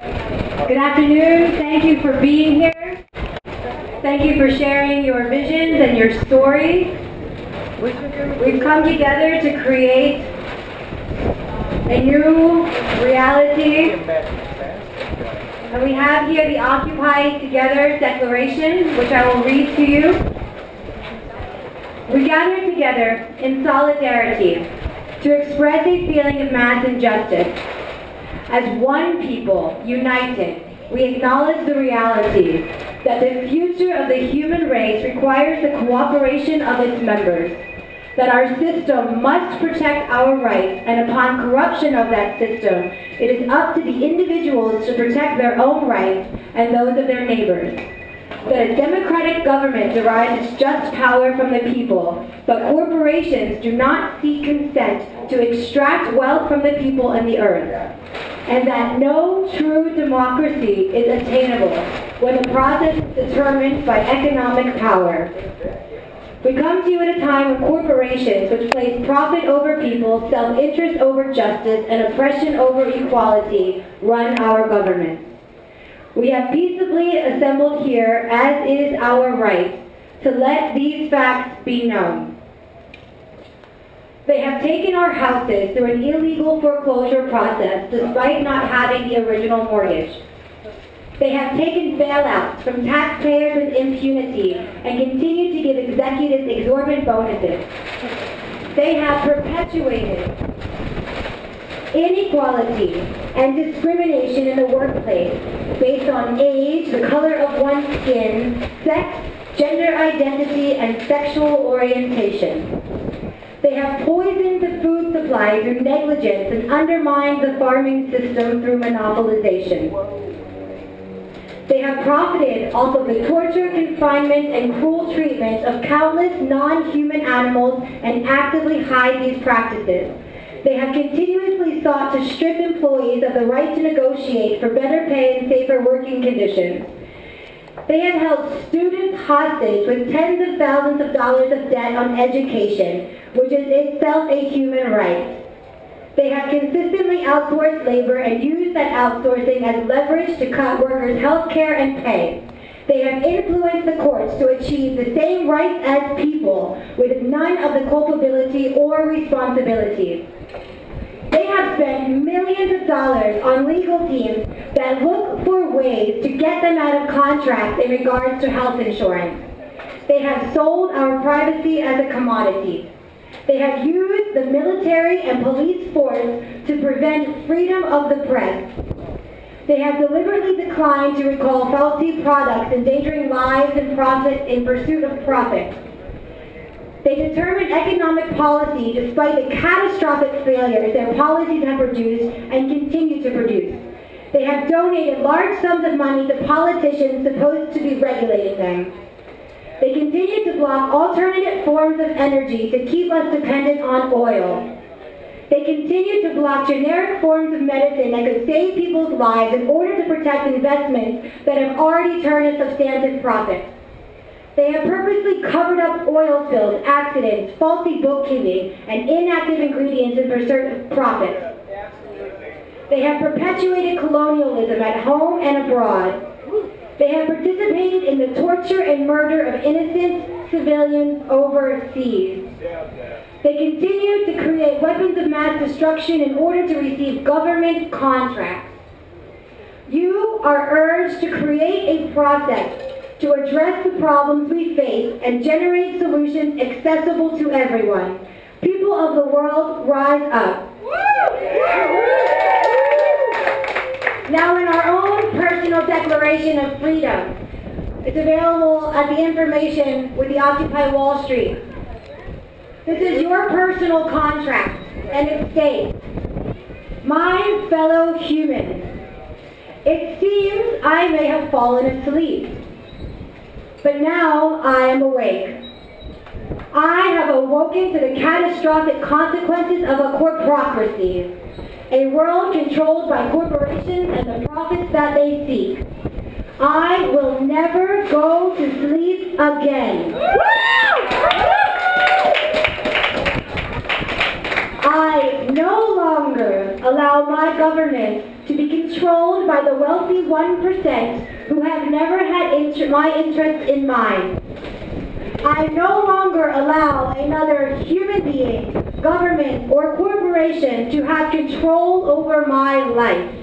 Good afternoon. Thank you for being here. Thank you for sharing your visions and your stories. We've come together to create a new reality. And we have here the Occupy Together Declaration, which I will read to you. We gather together in solidarity to express a feeling of mass injustice. As one people, united, we acknowledge the reality that the future of the human race requires the cooperation of its members, that our system must protect our rights, and upon corruption of that system, it is up to the individuals to protect their own rights and those of their neighbors. That a democratic government derives its just power from the people, but corporations do not seek consent to extract wealth from the people and the earth. And that no true democracy is attainable when the process is determined by economic power. We come to you at a time when corporations, which place profit over people, self-interest over justice, and oppression over equality, run our government. We have peaceably assembled here, as is our right, to let these facts be known. They have taken our houses through an illegal foreclosure process despite not having the original mortgage. They have taken bailouts from taxpayers with impunity and continue to give executives exorbitant bonuses. They have perpetuated inequality and discrimination in the workplace based on age, the color of one's skin, sex, gender identity, and sexual orientation. They have poisoned the food supply through negligence and undermined the farming system through monopolization. They have profited off of the torture, confinement, and cruel treatment of countless non-human animals and actively hide these practices. They have continuously sought to strip employees of the right to negotiate for better pay and safer working conditions. They have held students hostage with tens of thousands of dollars of debt on education, which is itself a human right. They have consistently outsourced labor and used that outsourcing as leverage to cut workers' health care and pay. They have influenced the courts to achieve the same rights as people with none of the culpability or responsibility. They have spent millions of dollars on legal teams that look for ways to get them out of contracts in regards to health insurance. They have sold our privacy as a commodity. They have used the military and police force to prevent freedom of the press. They have deliberately declined to recall faulty products, endangering lives and profits in pursuit of profit. They determine economic policy despite the catastrophic failures their policies have produced and continue to produce. They have donated large sums of money to politicians supposed to be regulating them. They continue to block alternative forms of energy to keep us dependent on oil. They continue to block generic forms of medicine that could save people's lives in order to protect investments that have already turned a substantive profit. They have purposely covered up oil spills, accidents, faulty bookkeeping, and inactive ingredients in pursuit of profit. They have perpetuated colonialism at home and abroad. They have participated in the torture and murder of innocent civilians overseas. They continue to create weapons of mass destruction in order to receive government contracts. You are urged to create a process to address the problems we face and generate solutions accessible to everyone. People of the world, rise up. Now, in our own personal declaration of freedom, it's available at the information with the Occupy Wall Street. This is your personal contract, and it states, "My fellow humans, it seems I may have fallen asleep, but now I am awake. I have awoken to the catastrophic consequences of a corporocracy, a world controlled by corporations and the profits that they seek. I will never go to sleep again. I no longer allow my government to be controlled controlled by the wealthy 1% who have never had my interests in mind. I no longer allow another human being, government, or corporation to have control over my life.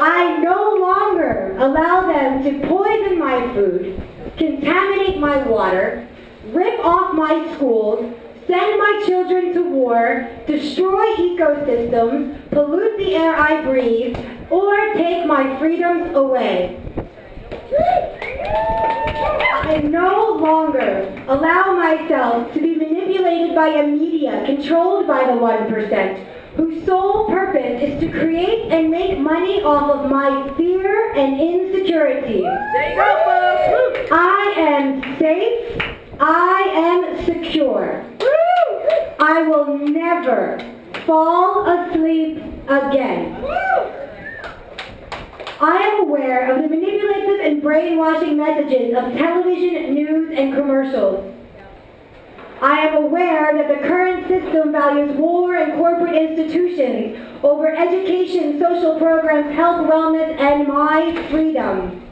I no longer allow them to poison my food, contaminate my water, rip off my schools, send my children to war, destroy ecosystems, pollute the air I breathe, or take my freedoms away. I no longer allow myself to be manipulated by a media controlled by the 1%, whose sole purpose is to create and make money off of my fear and insecurity. There you go, folks. I am safe. I am secure. I will never fall asleep again. I am aware of the manipulative and brainwashing messages of television, news, and commercials. I am aware that the current system values war and corporate institutions over education, social programs, health, wellness, and my freedom.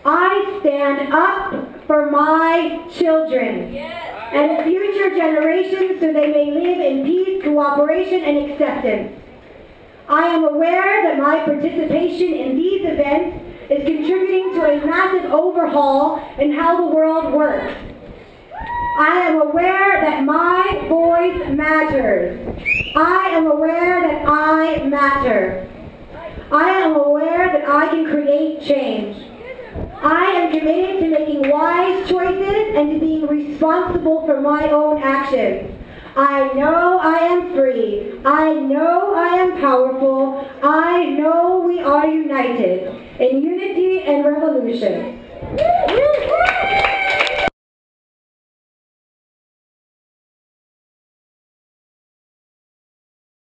I stand up for my children and future generations so they may live in peace, cooperation, and acceptance. I am aware that my participation in these events is contributing to a massive overhaul in how the world works. I am aware that my voice matters. I am aware that I matter. I am aware that I can create change. I am committed to making wise choices and to being responsible for my own actions. I know I am free. I know I am powerful. I know we are united in unity and revolution.